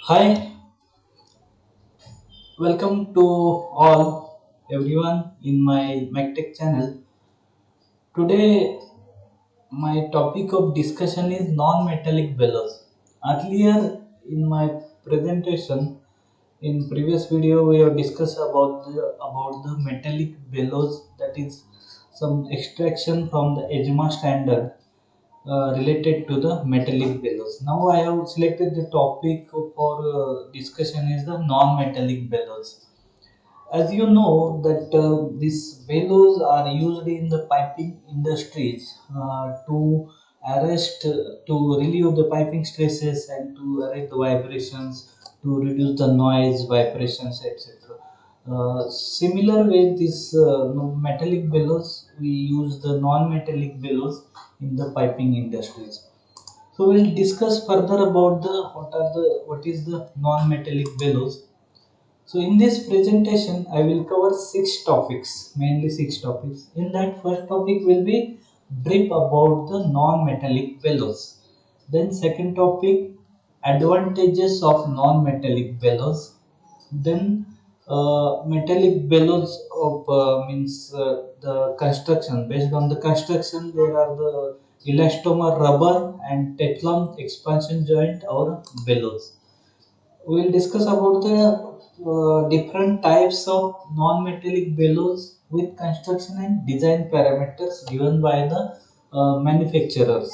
Hi, welcome to all everyone in my MacTech channel. Today, my topic of discussion is non-metallic bellows. Earlier in my presentation, in previous video, we have discussed about the metallic bellows, that is some extraction from the EJMA standard related to the metallic bellows. Now I have selected the topic for discussion is the non-metallic bellows. As you know that these bellows are used in the piping industries to relieve the piping stresses and to arrest the vibrations, to reduce the noise, vibrations, etc. Similar with this metallic bellows, we use the non-metallic bellows in the piping industries. So we'll discuss further about the what is the non-metallic bellows. So in this presentation, I will cover six topics, mainly six topics. In that, first topic will be brief about the non-metallic bellows. Then second topic, advantages of non-metallic bellows. Then metallic bellows of means the construction. Based on the construction, there are the elastomer rubber and Teflon expansion joint or bellows. We will discuss about the different types of non-metallic bellows with construction and design parameters given by the manufacturers.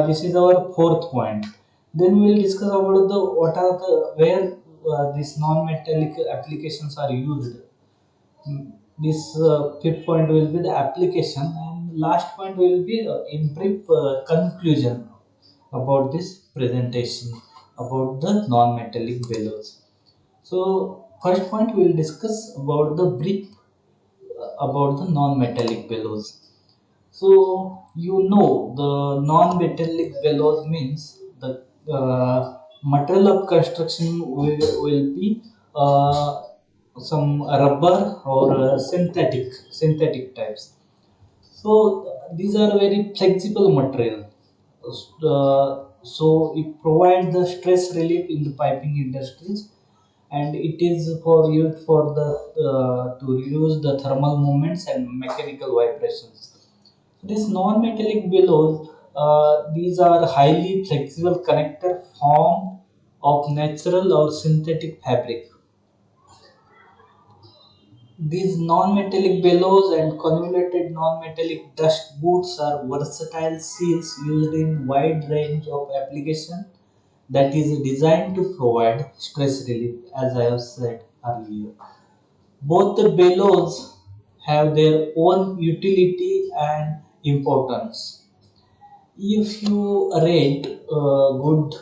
This is our fourth point. Then we will discuss about the what are the where these non-metallic applications are used. This fifth point will be the application, and last point will be in brief conclusion about this presentation about the non-metallic bellows. So first point we will discuss about the brief about the non-metallic bellows. So you know the non-metallic bellows means the material of construction will be some rubber or synthetic types. So these are very flexible material. So it provides the stress relief in the piping industries, and it is for used for the to reduce the thermal movements and mechanical vibrations. These non-metallic bellows, these are highly flexible connector formed of natural or synthetic fabric. These non-metallic bellows and convoluted non-metallic dust boots are versatile seals used in wide range of application that is designed to provide stress relief, as I have said earlier. Both the bellows have their own utility and importance. If you rate good,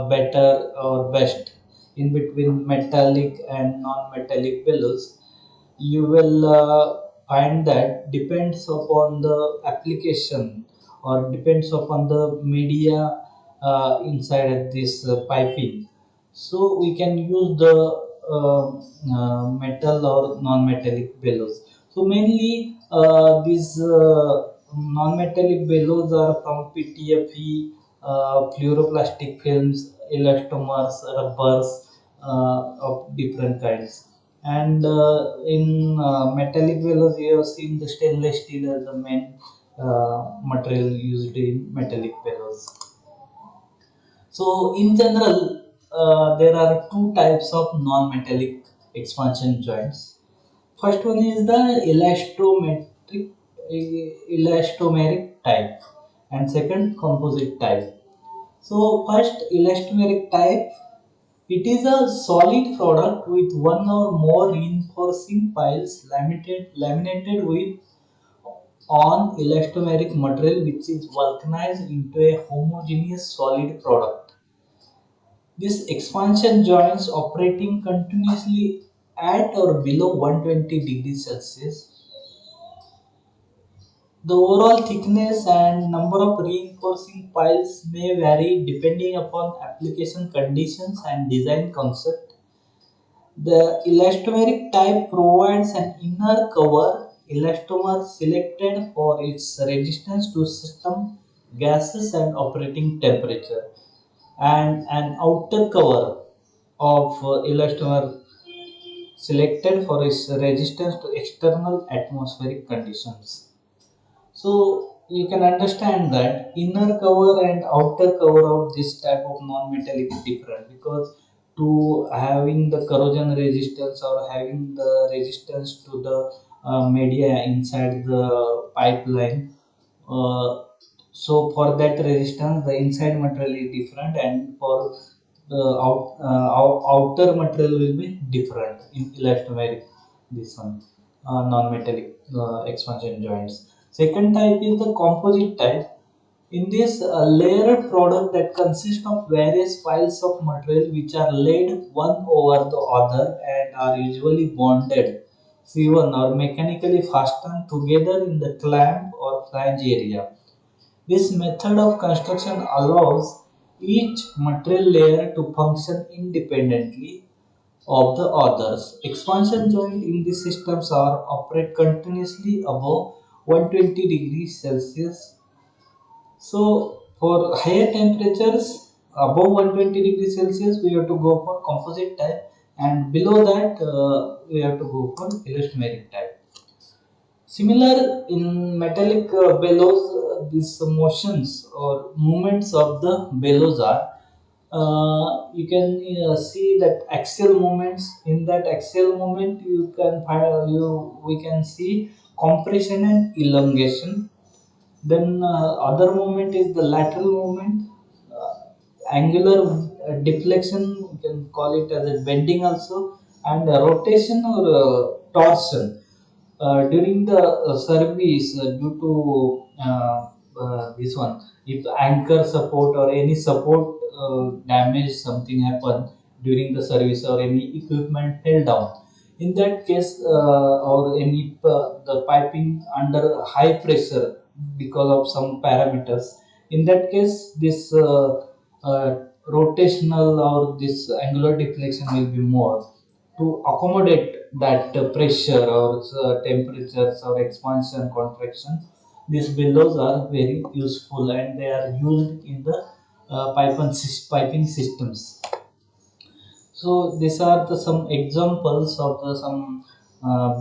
better, or best in between metallic and non-metallic bellows, you will find that depends upon the application or depends upon the media inside this piping. So we can use the metal or non-metallic bellows. So mainly these non-metallic bellows are from PTFE, fluoroplastic films, elastomers, rubbers of different kinds. And in metallic bellows, you have seen the stainless steel as the main material used in metallic bellows. So in general, there are two types of non-metallic expansion joints. First one is the elastomeric type, and second composite type. So first elastomeric type, it is a solid product with one or more reinforcing piles laminated with on elastomeric material which is vulcanized into a homogeneous solid product. This expansion joints operating continuously at or below 120 degrees Celsius. The overall thickness and number of reinforcing piles may vary depending upon application conditions and design concept. The elastomeric type provides an inner cover elastomer selected for its resistance to system gases and operating temperature. and an outer cover of elastomer selected for its resistance to external atmospheric conditions. So you can understand that inner cover and outer cover of this type of non-metallic is different, because to having the corrosion resistance or having the resistance to the media inside the pipeline, uh, so for that resistance the inside material is different, and for the outer material will be different in elastomeric, this one non-metallic expansion joints. Second type is the composite type. In this layered product that consists of various piles of material which are laid one over the other and are usually bonded C1 or mechanically fastened together in the clamp or flange area. This method of construction allows each material layer to function independently of the others. Expansion joints in these systems are operate continuously above 120 degrees Celsius. So for higher temperatures above 120 degrees Celsius, we have to go for composite type, and below that we have to go for elastomeric type. Similar in metallic bellows, these motions or movements of the bellows are, you can see that axial movements. In that axial movement, you can find we can see compression and elongation. Then other movement is the lateral movement, angular deflection. We can call it as a bending also, and rotation or torsion during the service due to this one. If anchor support or any support damage, something happen during the service, or any equipment fell down, in that case or any the piping under high pressure because of some parameters, in that case this rotational or this angular deflection will be more to accommodate that pressure or temperatures or expansion contraction. These bellows are very useful and they are used in the piping systems. So these are the some examples of the some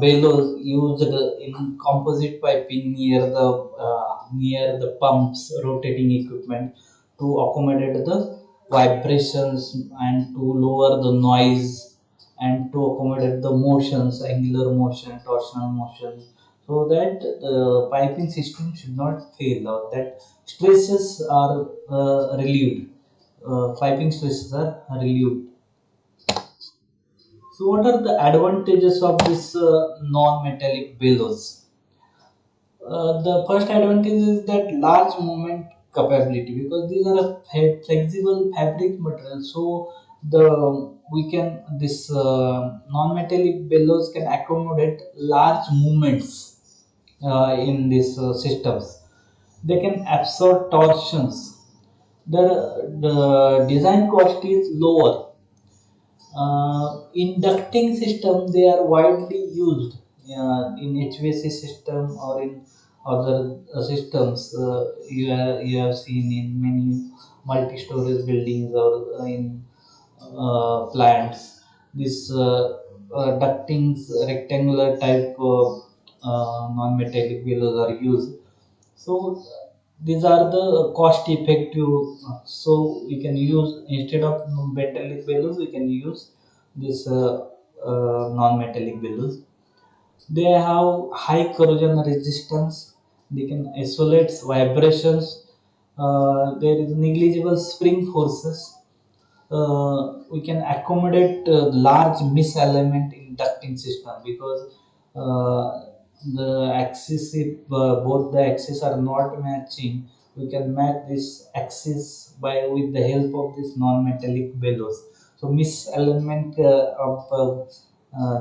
bellows used in composite piping near the pumps, rotating equipment, to accommodate the vibrations and to lower the noise and to accommodate the motions, angular motion, torsional motion, so that the piping system should not fail or that stresses are relieved. Piping stresses are relieved. So, what are the advantages of this non-metallic bellows? The first advantage is that large movement capability, because these are a flexible fabric material. So, the we can this non-metallic bellows can accommodate large movements in these systems. They can absorb torsions. The design cost is lower. Inducting system, they are widely used in HVAC system or in other systems. You have seen in many multi-story buildings or in plants. This ductings, rectangular type of non-metallic bellows are used. So these are the cost effective. So we can use, instead of metallic bellows, we can use this non-metallic bellows. They have high corrosion resistance. They can isolate vibrations. There is negligible spring forces. We can accommodate large misalignment in ducting system, because the axis, if both the axes are not matching, we can match this axis by with the help of this non-metallic bellows. So misalignment of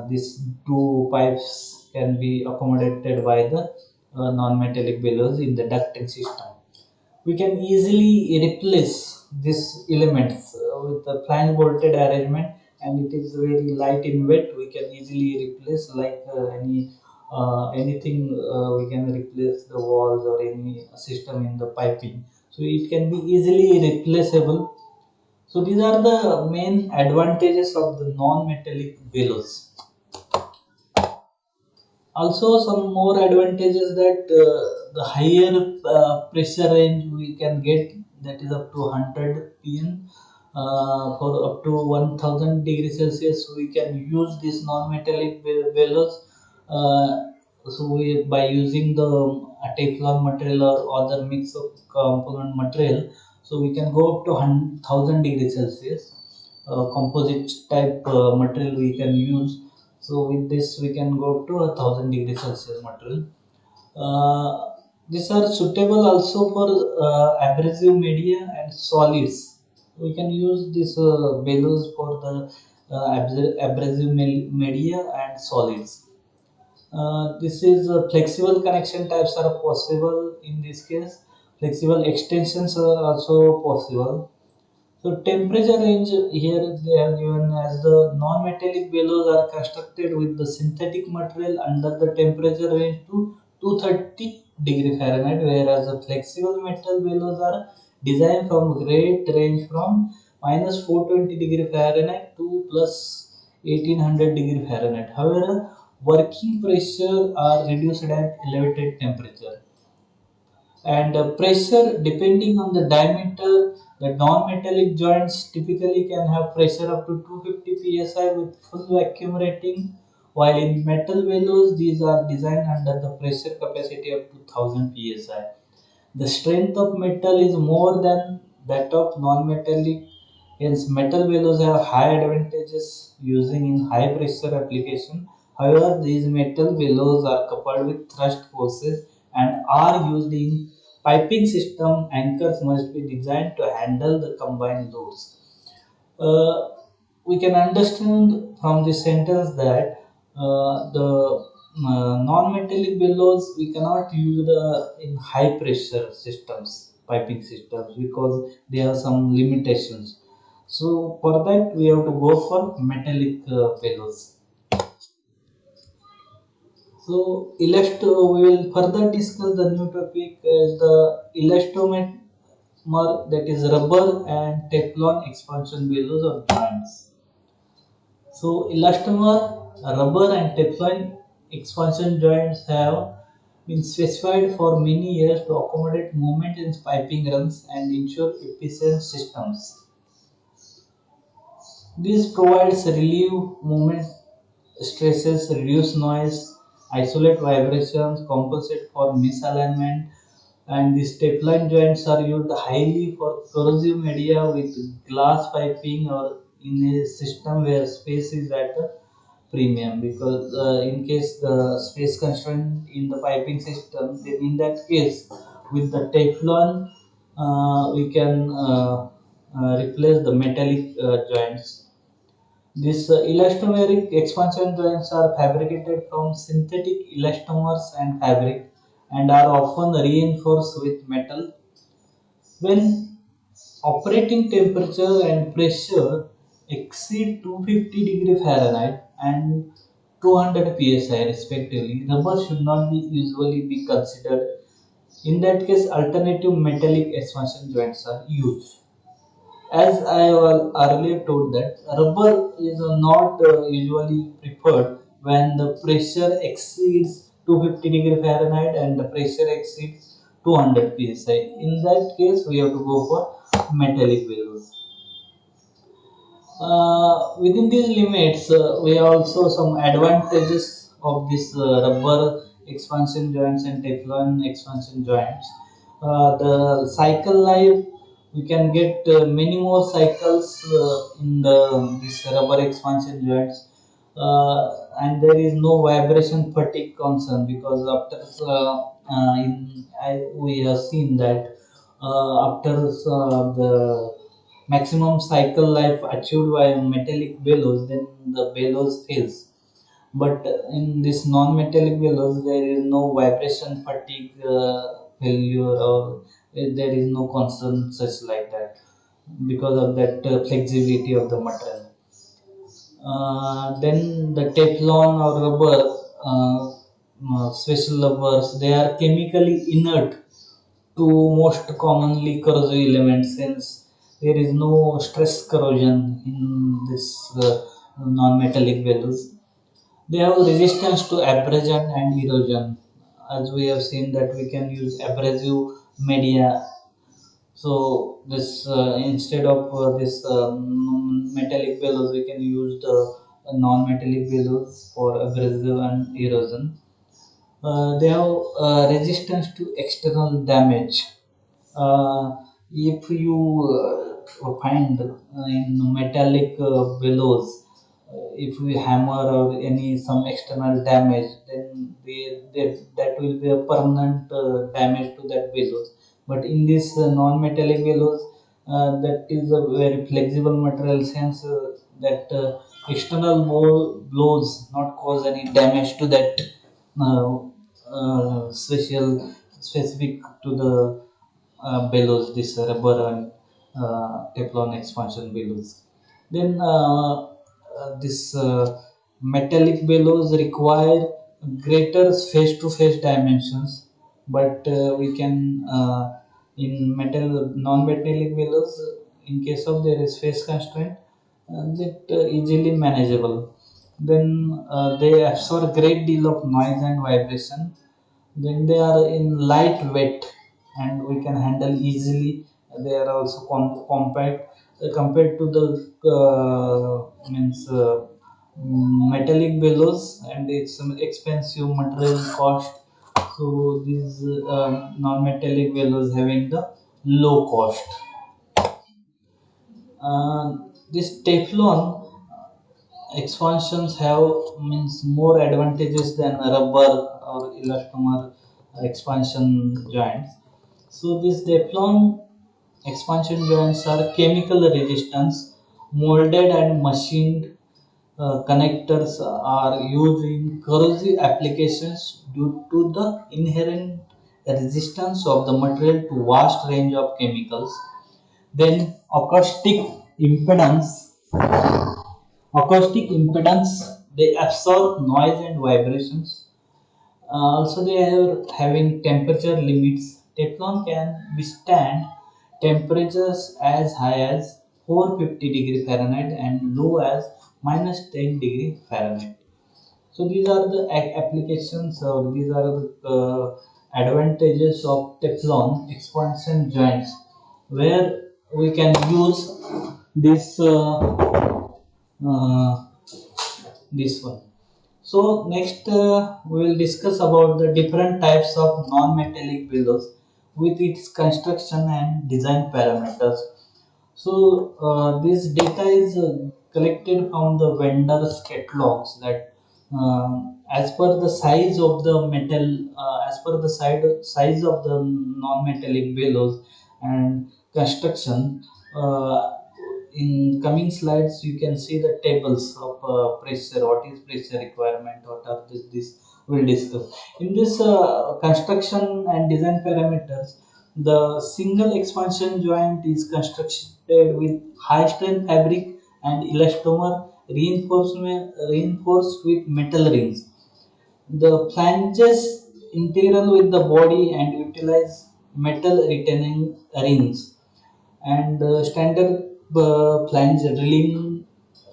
these two pipes can be accommodated by the non-metallic bellows in the ducting system. We can easily replace these elements with the flange bolted arrangement, and it is very light in weight. We can easily replace, like anything, we can replace the walls or any system in the piping, so it can be easily replaceable. So these are the main advantages of the non-metallic bellows. Also, some more advantages that the higher pressure range we can get, that is up to 100 pn, for up to 1000 degrees Celsius we can use this non-metallic bellows. So we, by using the Teflon material or other mix of component material, so we can go up to 1000 degrees Celsius. Composite type material we can use, so with this we can go up to 1000 degrees Celsius material. These are suitable also for abrasive media and solids. We can use this bellows for the abrasive media and solids. This is flexible connection types are possible in this case. Flexible extensions are also possible. So temperature range here they are given as the non-metallic bellows are constructed with the synthetic material under the temperature range to 230 degree Fahrenheit, whereas the flexible metal bellows are designed from great range from minus 420 degree Fahrenheit to plus 1800 degree Fahrenheit. However, working pressure are reduced at elevated temperature, and pressure depending on the diameter. The non-metallic joints typically can have pressure up to 250 psi with full vacuum rating, while in metal bellows these are designed under the pressure capacity up to 1000 psi. The strength of metal is more than that of non-metallic, hence metal bellows have high advantages using in high pressure application. However, these metal bellows are coupled with thrust forces and are used in piping system. Anchors must be designed to handle the combined loads. uh, we can understand from this sentence that the non-metallic bellows we cannot use in high pressure systems, piping systems, because they have some limitations. So for that we have to go for metallic bellows. So we will further discuss the new topic as the elastomer, that is rubber and Teflon expansion bellows or joints. So elastomer, rubber and Teflon expansion joints have been specified for many years to accommodate movement in piping runs and ensure efficient systems. This provides relieve movement stresses, reduce noise, isolate vibrations, compensate for misalignment, and these Teflon joints are used highly for corrosive media with glass piping or in a system where space is at a premium, because in case the space constraint in the piping system, then in that case with the Teflon we can replace the metallic joints. These elastomeric expansion joints are fabricated from synthetic elastomers and fabric and are often reinforced with metal. When operating temperature and pressure exceed 250 degree Fahrenheit and 200 psi respectively, rubber should not be usually be considered. In that case, alternative metallic expansion joints are used. As I earlier told that rubber is not usually preferred when the pressure exceeds 250 degree Fahrenheit and the pressure exceeds 200 psi. In that case, we have to go for metallic values. Within these limits, we have also some advantages of this rubber expansion joints and Teflon expansion joints. The cycle life, we can get many more cycles in this rubber expansion joints, and there is no vibration fatigue concern, because after we have seen that after the maximum cycle life achieved by metallic bellows, then the bellows fails. But in this non-metallic bellows, there is no vibration fatigue failure, or there is no concern such like that, because of that flexibility of the material. Then the Teflon or rubber, special rubbers, they are chemically inert to most commonly corrosive elements, since there is no stress corrosion in this non-metallic bellows. They have resistance to abrasion and erosion. As we have seen that we can use abrasive media. So this instead of this metallic bellows, we can use the non-metallic bellows for abrasive and erosion. They have resistance to external damage. If you find in metallic bellows, if we hammer or any some external damage, then that will be a permanent damage to that bellows. But in this non-metallic bellows, that is a very flexible material, since that external blows not cause any damage to that uh, specific to the bellows, this rubber and Teflon expansion bellows. Then this metallic bellows require greater face-to-face dimensions, but we can in non-metallic bellows, in case of there is phase constraint, that easily manageable. Then they absorb great deal of noise and vibration. Then they are in lightweight and we can handle easily. They are also compact compared to the means metallic bellows, and it's an expensive material cost. So these non-metallic bellows having the low cost. This Teflon expansions have means more advantages than rubber or elastomer expansion joints. So these Teflon expansion joints are chemical resistance, molded and machined connectors are used in corrosive applications due to the inherent resistance of the material to vast range of chemicals. Then acoustic impedance, they absorb noise and vibrations. Also, they are having temperature limits. Teflon can withstand temperatures as high as 450 degree Fahrenheit and low as minus 10 degree Fahrenheit. So these are the applications, or these are the advantages of Teflon expansion joints, where we can use this uh, this one. So next we will discuss about the different types of non-metallic bellows with its construction and design parameters. So this data is collected from the vendors catalogs, that as per the size of the metal, as per the size of the non-metallic bellows and construction. In coming slides, you can see the tables of pressure, what is pressure requirement, what are this we'll discuss. In this construction and design parameters, the single expansion joint is constructed with high strength fabric and elastomer reinforced with metal rings. The flanges integral with the body and utilize metal retaining rings, and standard flange drilling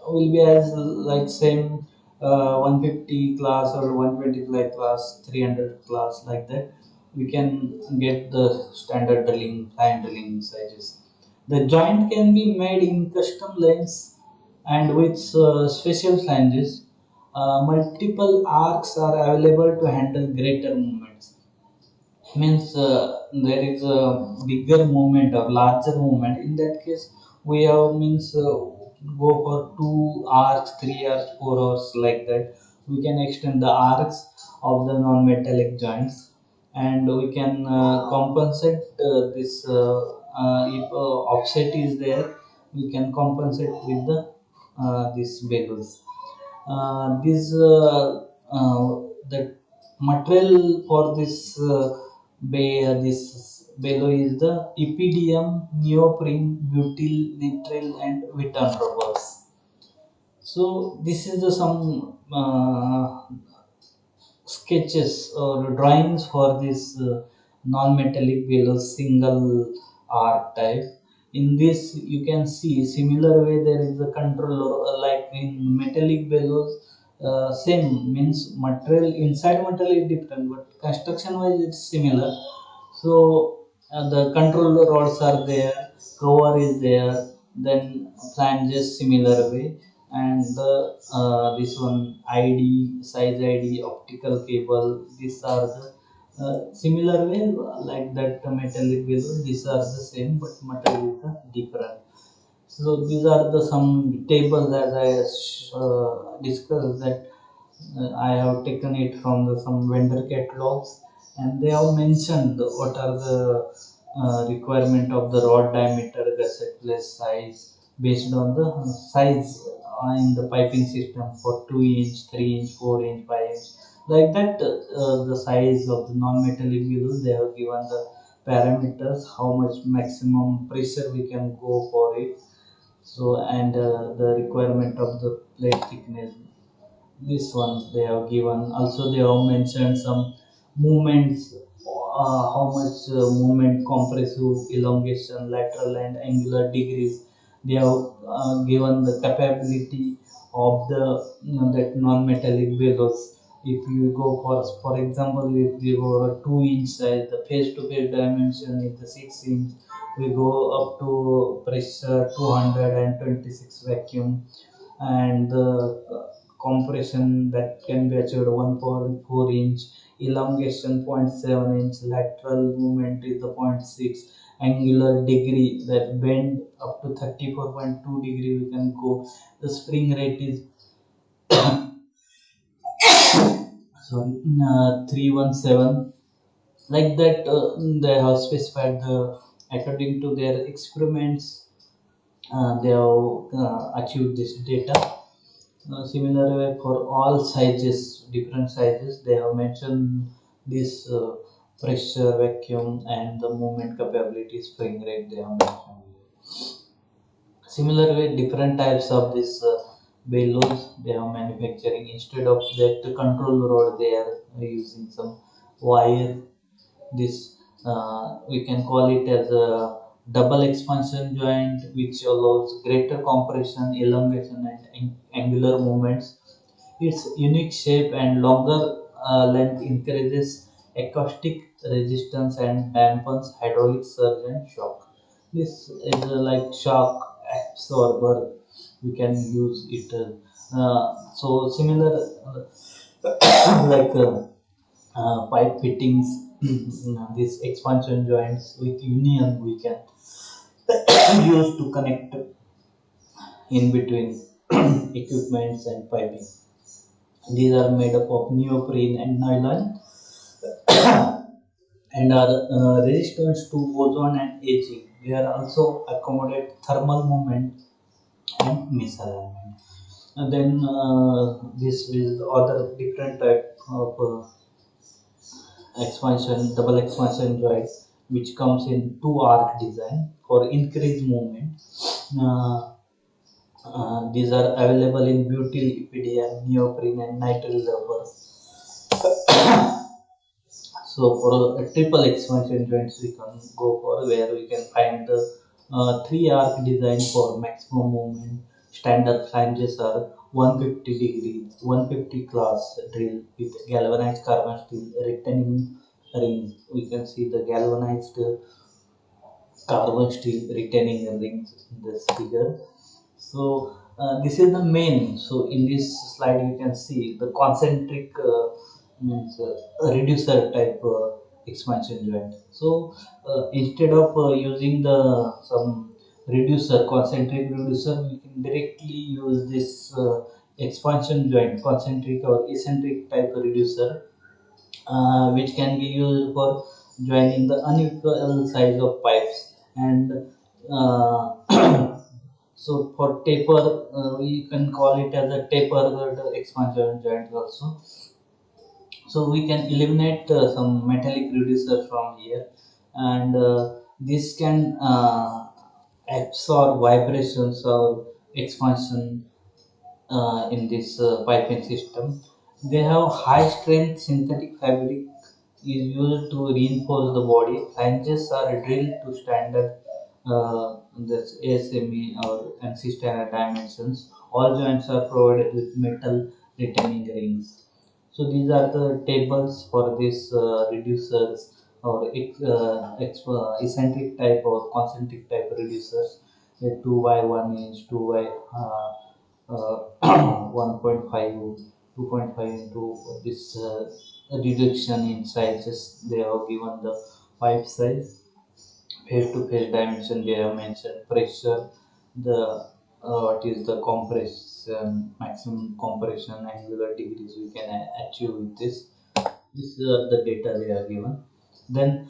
will be as like same 150 class or 125 class, 300 class, like that we can get the standard drilling sizes. The joint can be made in custom lengths and with special flanges. Multiple arcs are available to handle greater movements. Means there is a bigger movement or larger movement. In that case, we have means go for 2 hours, 3 hours, 4 hours, like that we can extend the arcs of the non-metallic joints, and we can compensate this if offset is there, we can compensate with the this bellows. The material for this bellow is the EPDM, neoprene, butyl, nitrile, and Viton rubbers. So this is the some sketches or drawings for this non-metallic bellows single arc type. In this you can see similar way there is a controller like in metallic bellows. Same means material inside material is different but construction wise it's similar. So the control rods are there, cover is there, then flanges similar way, and the this one id size id optical cable, these are the similar way like that metallic below. These are the same but material is different. So these are the some tables as I discussed that I have taken it from the some vendor catalogs, and they have mentioned what are the requirement of the rod diameter, gusset plate size based on the size in the piping system for 2 inch, 3 inch, 4 inch, 5 inch. Like that, the size of the non-metallic belows they have given the parameters, how much maximum pressure we can go for it. So and the requirement of the plate thickness, this one they have given. Also they have mentioned some movements, how much movement, compressive, elongation, lateral and angular degrees. They have given the capability of the that non-metallic bellows. If you go for example, if you go a 2 inch size, the face to face dimension is the 6 inch. We go up to pressure 226 vacuum, and the compression that can be achieved 1.4 inch, elongation 0.7 inch, lateral movement is the zero point 0.6, angular degree that bend up to 34.2 degree we can go. The spring rate is sorry 317. Like that, they have specified the according to their experiments, they have achieved this data. Similar way for all sizes, different sizes, they have mentioned this pressure, vacuum, and the movement capability, spring rate they have mentioned. Similar way, different types of this bellows they are manufacturing. Instead of that control rod, they are using some wire. This we can call it as a double expansion joint, which allows greater compression, elongation, and angular movements. Its unique shape and longer length encourages acoustic resistance and dampens hydraulic surge and shock. This is like shock absorber. We can use it. So similar like pipe fittings, these expansion joints with union we can use to connect in between equipments and piping. These are made up of neoprene and nylon and are resistant to ozone and aging. They are also accommodate thermal movement and misalignment. And then this is the other different type of expansion, double expansion joint, which comes in two arc design for increased movement. Uh, these are available in butyl EPDM, neoprene, and nitrile rubber. So for a triple expansion joints, we can go for where we can find the three arc design for maximum movement. Standard flanges are 150 degrees, 150 class drill with galvanized carbon steel retaining rings. We can see the galvanized carbon steel retaining rings in this figure. So this is the main. So in this slide you can see the concentric means reducer type expansion joint. So instead of using the some reducer, concentric reducer, we can directly use this expansion joint, concentric or eccentric type reducer, which can be used for joining the unequal size of pipes. And so for taper, we can call it as a tapered expansion joint also. So we can eliminate some metallic reducer from here, and this can absorb vibrations or expansion in this piping system. They have high strength synthetic fabric is used to reinforce the body. Flanges are drilled to standard that's ASME or NC standard dimensions. All joints are provided with metal retaining rings. So these are the tables for these reducers or eccentric type or concentric type reducers. 2 by 1 inch, 2 by 1.5, 2.5 into this reduction in sizes. They have given the pipe size, face to face dimension. They have mentioned pressure, the what is the compression, maximum compression angular degrees we can achieve with this. These are the data they are given. Then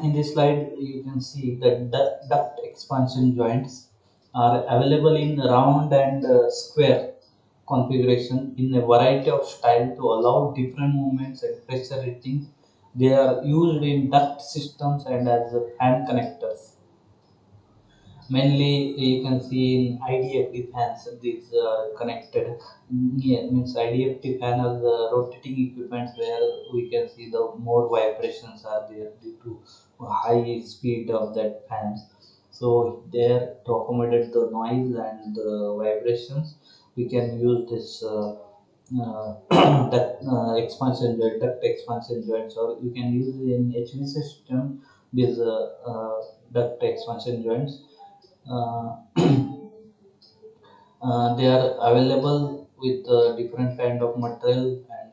in this slide you can see that duct expansion joints are available in round and square configuration in a variety of style to allow different movements and pressure ratings. They are used in duct systems and as fan connectors. Mainly, you can see in IDFT fans, these are connected. Yeah, means IDFT fan are the rotating equipments where we can see the more vibrations are there due to high speed of that fans. So there to accommodate the noise and the vibrations, we can use this duct expansion joints, or you can use in HV system these duct expansion joints. uh, they are available with different kind of material, and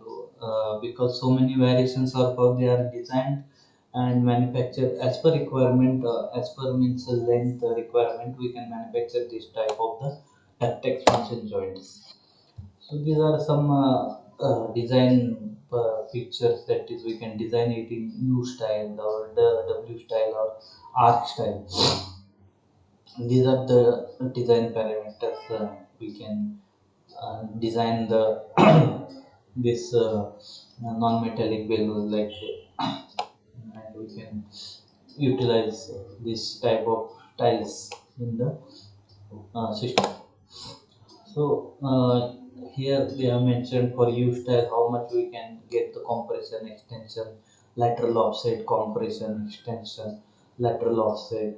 because so many variations are how they are designed and manufactured as per requirement, as per means length requirement, we can manufacture this type of the duct expansion joints. So these are some design features, that is we can design it in U style or the W style or arc style. These are the design parameters. We can design the this non-metallic bellows like, and we can utilize this type of tiles in the system. So here they have mentioned for U style how much we can get the compression extension, lateral offset compression extension, lateral offset.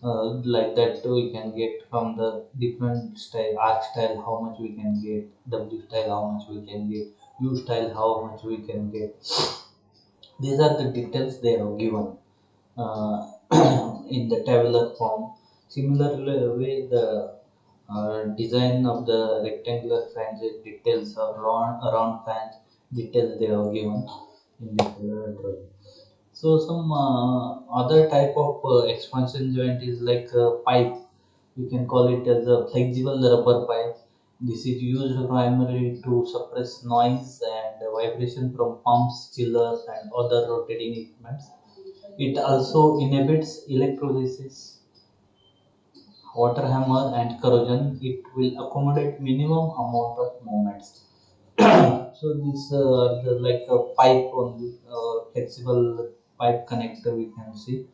Like that we can get from the different style, arc style how much we can get, W style how much we can get, U style how much we can get. These are the details they have given uh, in the tabular form. Similarly, way the design of the rectangular fans details or round fans details they are given in the drawing. So some other type of expansion joint is like a pipe. We can call it as a flexible rubber pipe. This is used primarily to suppress noise and vibration from pumps, chillers, and other rotating equipments. It also inhibits electrolysis, water hammer, and corrosion. It will accommodate minimum amount of movements. So this the like a pipe on the flexible pipe connector we can see.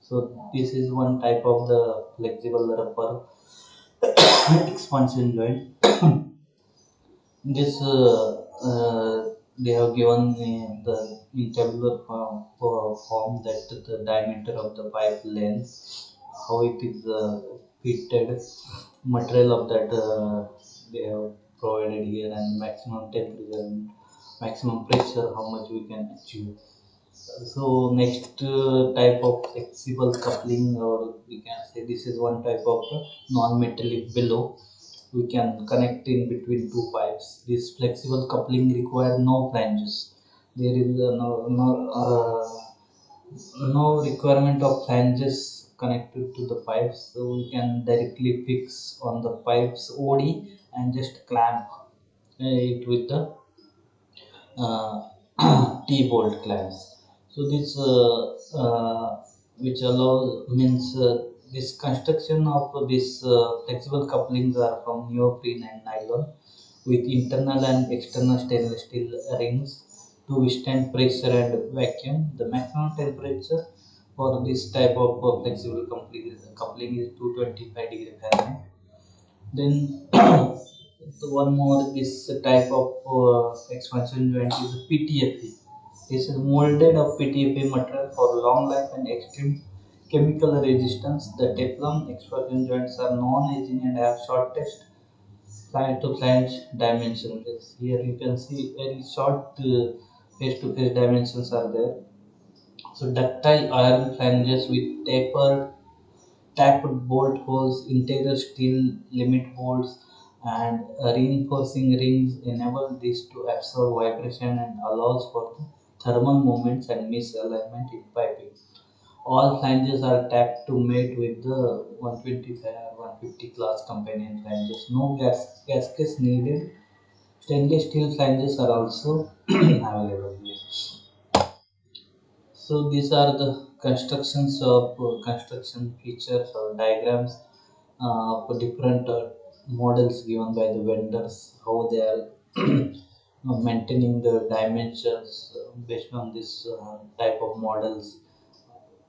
So this is one type of the flexible rubber expansion joint. This they have given the in tabular form that the diameter of the pipe length, how it is fitted, material of that they have provided here, and maximum temperature and maximum pressure, how much we can achieve. So next type of flexible coupling, or we can say this is one type of non-metallic bellow. We can connect in between two pipes. This flexible coupling require no flanges. There is no requirement of flanges connected to the pipes, so we can directly fix on the pipes OD and just clamp it with the uh, T-bolt clamps. So this which allows means this construction of this flexible couplings are from neoprene and nylon with internal and external stainless steel rings to withstand pressure and vacuum. The maximum temperature for this type of flexible coupling is 225 degree Fahrenheit. Then so one more, this type of expansion joint is PTFE. This is molded of PTFE material for long life and extreme Chemical resistance. The Teflon extrusion joints are non-aging and have shortest flange to flange dimensions. Here you can see very short face to face dimensions are there. So ductile iron flanges with tapped bolt holes, integral steel limit bolts, and reinforcing rings enable this to absorb vibration and allows for the thermal movements and misalignment in piping. All flanges are tapped to mate with the 125 or 150 class companion flanges. No gaskets needed. Stainless steel flanges are also available here. So these are the construction features or diagrams for different models given by the vendors, how they are maintaining the dimensions based on this type of models.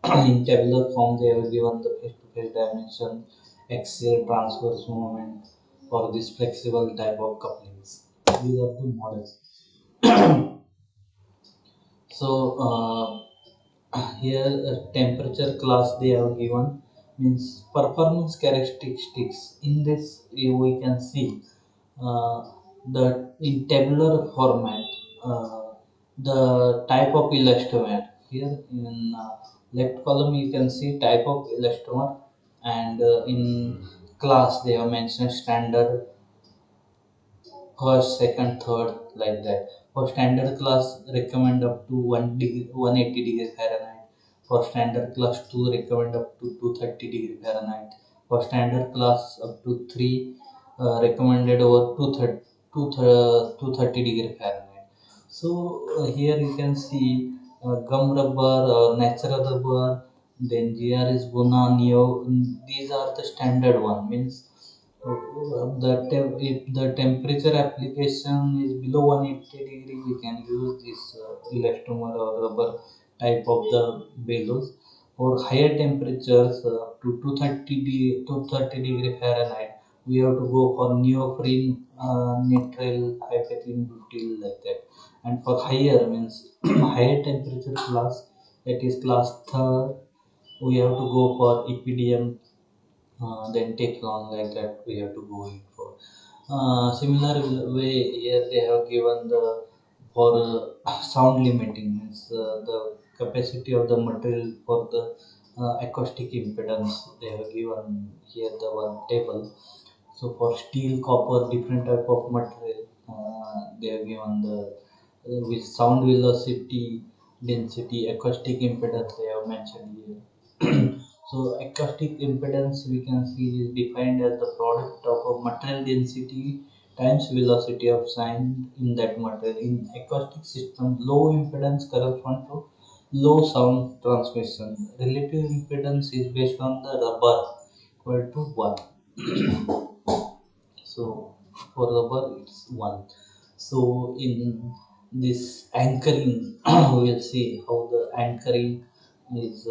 In tabular form, they have given the face-to-face dimension, axial transverse movement for this flexible type of couplings. These are the models. So here temperature class they have given means performance characteristics. In this we can see uh, the in tabular format the type of elastomer. Here in left column you can see type of elastomer, and in class they have mentioned standard, first, second, third, like that. For standard class, recommend up to 180 degree Fahrenheit. For standard class 2, recommend up to 230 degree Fahrenheit. For standard class up to 3, recommended over 230 degree Fahrenheit. So here you can see gum rubber or natural rubber, then GR is Guna, Neo. These are the standard one. Means if the temperature application is below 180 degree, we can use this elastomer or rubber type of the bellows. For higher temperatures to 230 degree Fahrenheit, we have to go for neoprene, nitrile, high butyl, like that. And for higher means higher temperature class, that is class third, we have to go for EPDM, then take long, like that we have to go in for. Similar way here they have given the for sound limiting means the capacity of the material for the acoustic impedance. They have given here the one table. So for steel, copper, different type of material, they have given the with sound velocity, density, acoustic impedance they have mentioned here. So acoustic impedance we can see is defined as the product of a material density times velocity of sound in that material. In acoustic system, low impedance corresponds to low sound transmission. Relative impedance is based on the rubber equal to 1. So for rubber it's 1. So in this anchoring we will see how the anchoring is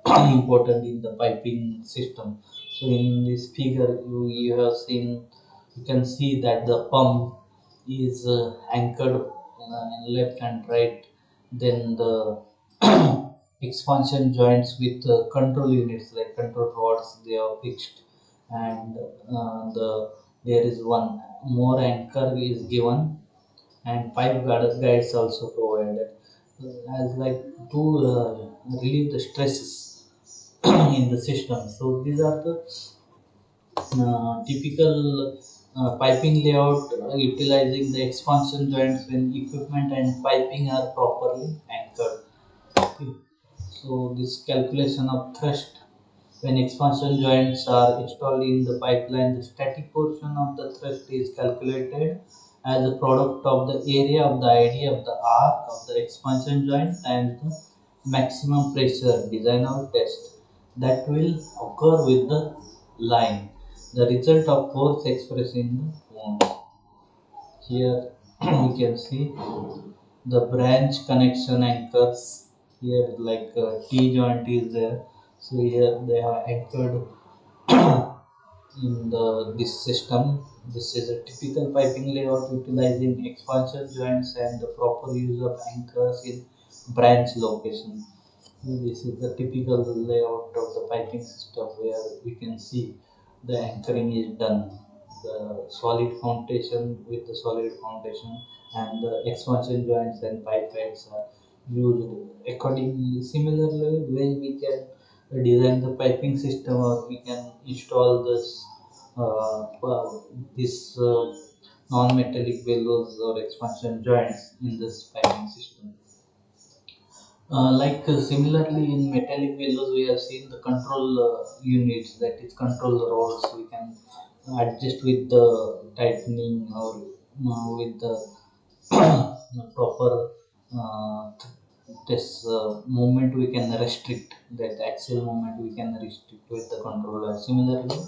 important in the piping system. So in this figure you have seen, you can see that the pump is anchored left and right. Then the expansion joints with control units like control rods, they are fixed. And there is one more anchor is given, and pipe guides also provided as like to relieve the stresses in the system. So these are the typical piping layout utilizing the expansion joints when equipment and piping are properly anchored. Okay. So this calculation of thrust, when expansion joints are installed in the pipeline, the static portion of the thrust is calculated as a product of the area of the idea of the arc of the expansion joint times the maximum pressure design or test that will occur with the line. The result of force expressed in the form. Here we can see the branch connection anchors. Here like T joint is there. So here they are anchored in this system. This is a typical piping layout utilizing expansion joints and the proper use of anchors in branch location. This is the typical layout of the piping system where we can see the anchoring is done. The solid foundation with the solid foundation and the expansion joints and pipe heads are used accordingly. Similarly, when we can design the piping system or we can install this non-metallic bellows or expansion joints in this piping system. Similarly in metallic bellows, we have seen the control units, that is control rods. We can adjust with the tightening or with the proper this movement. We can restrict that axial movement. We can restrict with the controller. Similarly,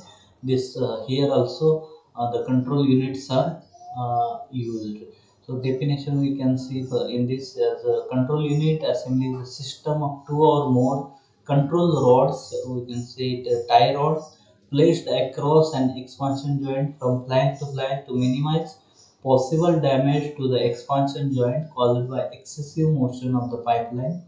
this here also the control units are used. So definition we can see for in this as a control unit assembly is a system of two or more control rods. We can say it tie rods placed across an expansion joint from flank to flank to minimize possible damage to the expansion joint caused by excessive motion of the pipeline.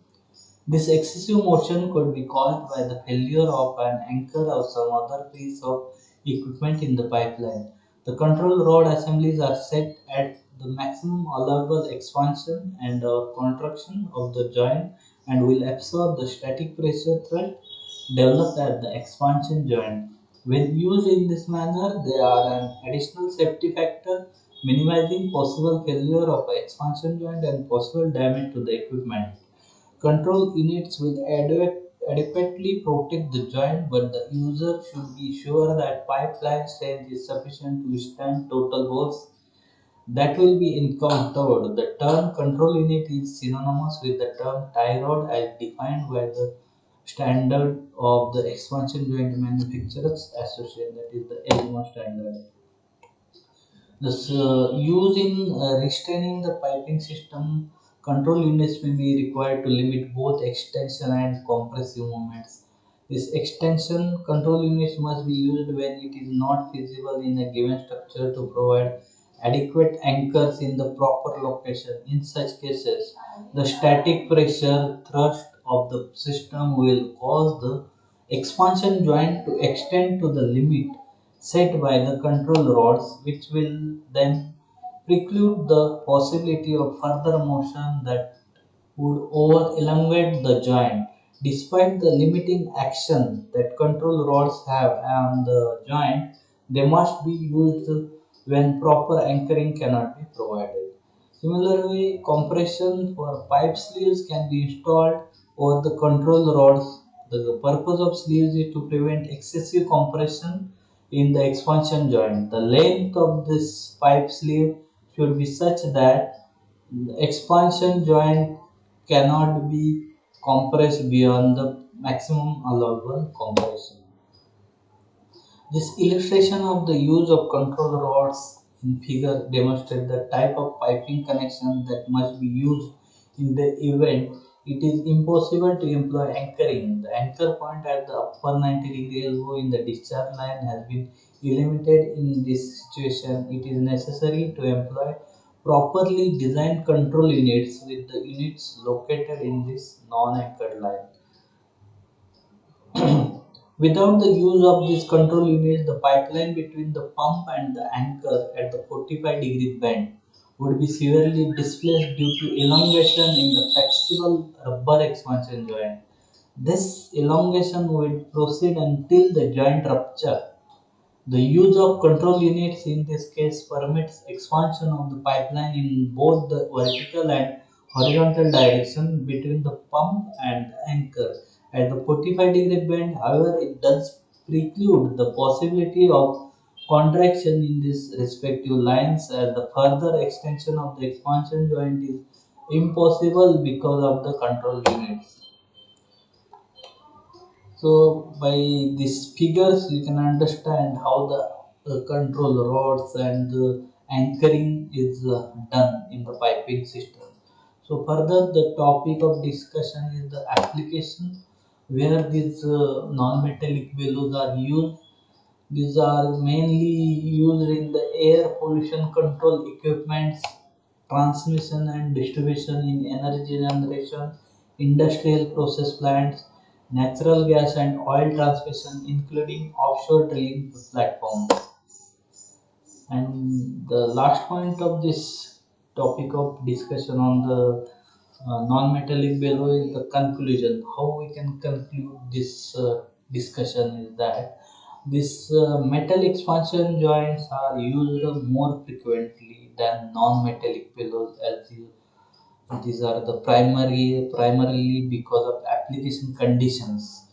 This excessive motion could be caused by the failure of an anchor or some other piece of equipment in the pipeline. The control rod assemblies are set at the maximum allowable expansion and contraction of the joint and will absorb the static pressure thrust developed at the expansion joint. When used in this manner, they are an additional safety factor, minimizing possible failure of expansion joint and possible damage to the equipment. Control units will adequately protect the joint, but the user should be sure that pipeline strength is sufficient to withstand total loads that will be encountered. The term control unit is synonymous with the term tie rod as defined by the standard of the expansion joint manufacturers association, that is the ELMA standard. This use in restraining the piping system, control units may be required to limit both extension and compressive movements. This extension control units must be used when it is not feasible in a given structure to provide adequate anchors in the proper location. In such cases, the static pressure thrust of the system will cause the expansion joint to extend to the limit set by the control rods, which will then preclude the possibility of further motion that would over elongate the joint. Despite the limiting action that control rods have on the joint, they must be used when proper anchoring cannot be provided. Similarly, compression for pipe sleeves can be installed over the control rods. The purpose of sleeves is to prevent excessive compression in the expansion joint. The length of this pipe sleeve should be such that the expansion joint cannot be compressed beyond the maximum allowable compression. This illustration of the use of control rods in figure demonstrates the type of piping connection that must be used in the event it is impossible to employ anchoring. The anchor point at the upper 90-degree elbow in the discharge line has been eliminated. In this situation, it is necessary to employ properly designed control units with the units located in this non-anchored line. Without the use of these control units, the pipeline between the pump and the anchor at the 45-degree bend would be severely displaced due to elongation in the flexible rubber expansion joint. This elongation would proceed until the joint rupture. The use of control units in this case permits expansion of the pipeline in both the vertical and horizontal direction between the pump and the anchor. At the 45-degree bend, however, it does preclude the possibility of contraction in these respective lines, as the further extension of the expansion joint is impossible because of the control units. So by these figures, you can understand how the control rods and the anchoring is done in the piping system. So further, the topic of discussion is the application where these non-metallic bellows are used. These are mainly used in the air pollution control equipments, transmission and distribution in energy generation, industrial process plants, natural gas and oil transmission, including offshore drilling platforms. And the last point of this topic of discussion on the non-metallic bellow is the conclusion. How we can conclude this discussion is that this metal expansion joints are used more frequently than non-metallic bellows, as these are the primarily because of application conditions.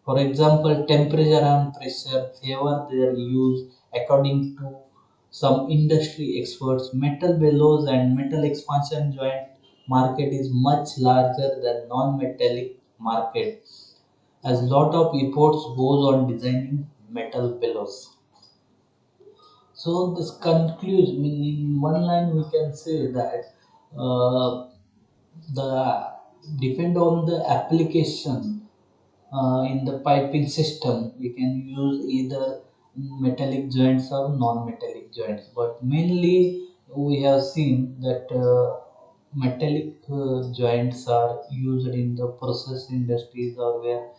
For example, temperature and pressure favor their use according to some industry experts. Metal bellows and metal expansion joint market is much larger than non-metallic market as lot of efforts goes on designing metal bellows. So this concludes, I mean, in one line we can say that the depend on the application in the piping system we can use either metallic joints or non-metallic joints, but mainly we have seen that metallic joints are used in the process industries or where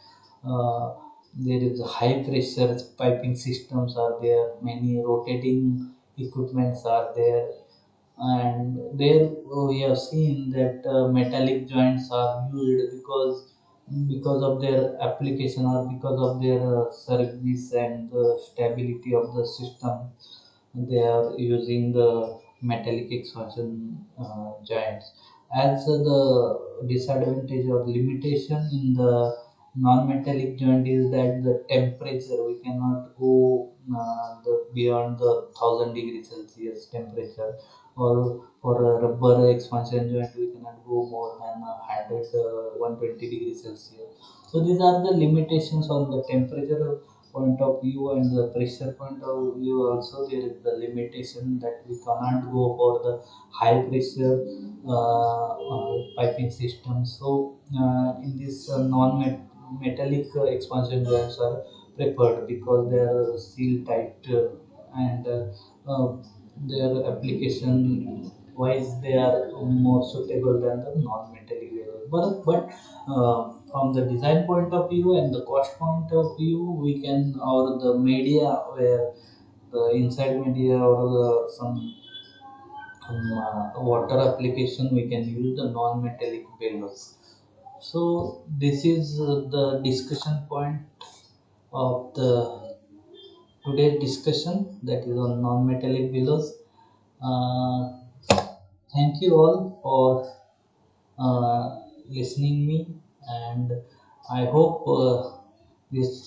uh, there is high pressure piping systems are there, many rotating equipments are there, and there we have seen that metallic joints are used because of their application or because of their service and the stability of the system. They are using the metallic expansion joints. As the disadvantage or limitation in the non-metallic joint is that the temperature we cannot go beyond the 1000 degrees Celsius temperature, or for a rubber expansion joint we cannot go more than 120 degrees Celsius. So these are the limitations on the temperature point of view and the pressure point of view. Also there is the limitation that we cannot go for the high pressure piping system. So in this non-metallic expansion joints are preferred because they are seal tight and their application wise they are more suitable than the non-metallic label. But from the design point of view and the cost point of view, we can, or the media where the inside media or some water application, we can use the non-metallic bellows. So this is the discussion point of the today's discussion, that is on non-metallic bellows. Uh, Thank you all for listening me, and I hope this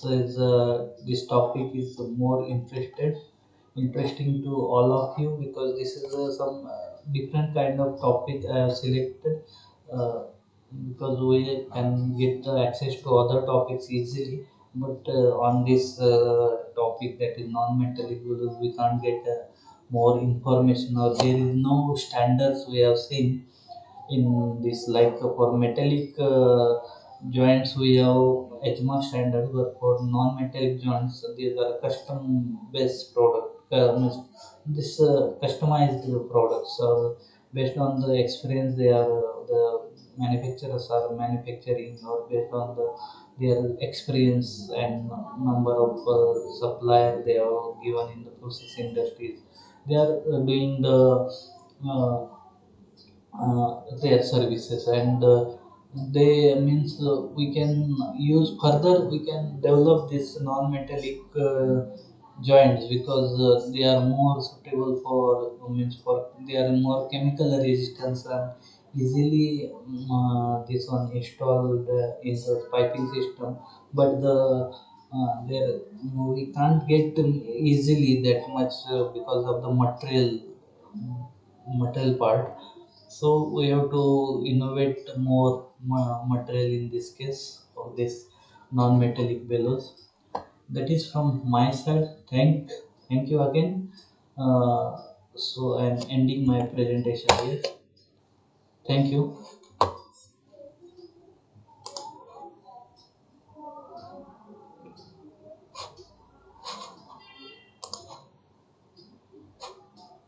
topic is more interesting to all of you, because this is some different kind of topic I have selected, uh, because we can get the access to other topics easily, but on this topic, that is non-metallic glues, we can't get more information, or there is no standards we have seen in this. Like for metallic joints we have HMA standard, but for non-metallic joints these are custom based product, means this customized products based on the experience they are the manufacturers are manufacturing, or based on their experience and number of supplier they are given in the process industries. They are doing the uh, their services, and they means we can use further, we can develop this non-metallic joints, because they are more suitable for means for they are more chemical resistance and easily this one installed in the piping system. But there we can't get them easily that much because of the material part. So we have to innovate more material in this case of this non-metallic bellows. That is from my side. Thank you again. uh, so I'm ending my presentation here. Thank you.